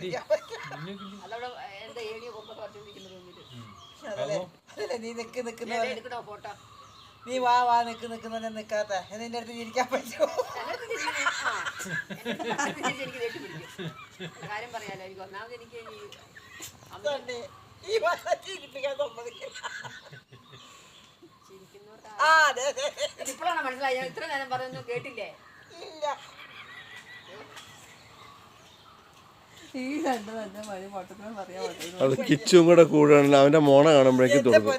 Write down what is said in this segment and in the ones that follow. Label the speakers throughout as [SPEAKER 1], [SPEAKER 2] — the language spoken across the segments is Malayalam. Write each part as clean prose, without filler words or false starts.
[SPEAKER 1] നീ ഫോട്ടോ നീ വാ നിക്കുന്ന നിക്കാത്ത നിന്റെ അടുത്ത് ഇരിക്കാൻ പറ്റുമോ?
[SPEAKER 2] കാര്യം പറയാലോ എനിക്ക് ഒന്നാമത് എനിക്ക് ഇപ്പോഴാണ് മനസ്സിലായി. ഞാൻ ഇത്ര നേരം പറയുന്നു കേട്ടില്ലേ?
[SPEAKER 1] ഇല്ല.
[SPEAKER 3] അത് കിച്ചും കൂടെ കൂടാണല്ലോ. അവന്റെ മോണ കാണുമ്പോഴേക്കും തോന്നുന്നു.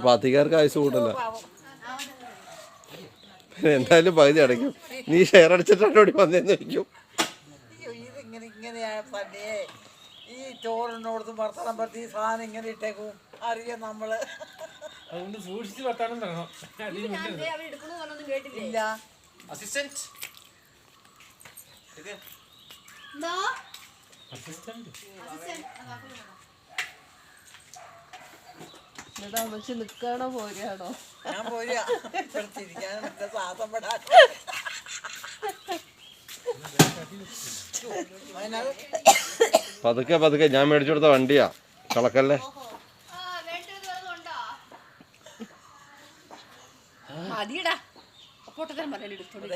[SPEAKER 3] പാത്തിക്കാർക്ക് ആയുസ് കൂട്ടല്ല. എന്തായാലും പകുതി അടയ്ക്കും. നീ ഷെയർ അടിച്ചിട്ടോടി വന്നേന്ന് ചോദിക്കും.
[SPEAKER 1] ഇങ്ങനെയാണ് പണ്ടേ ഈ ചോറിനോടത്തും വർത്തമാനം പറഞ്ഞ് ഈ സാധനം ഇങ്ങനെ ഇട്ടേക്കും. അറിയാം നമ്മള്
[SPEAKER 4] അതുകൊണ്ട് സൂക്ഷിച്ച് വർത്താനം പറയണം.
[SPEAKER 1] ഇല്ല
[SPEAKER 4] അസിസ്റ്റന്റ്
[SPEAKER 2] നിക്കാണോ പോരാണോ?
[SPEAKER 1] ഞാൻ പോരാ ശ്വാസം പെടാൻ.
[SPEAKER 3] പതുക്കെ ഞാൻ മേടിച്ചു കൊടുത്ത വണ്ടിയാ, കളക്കല്ലേ.
[SPEAKER 2] മതിയടാ പൊട്ടത്തരം പറയാൻ എടുത്തോളൂ.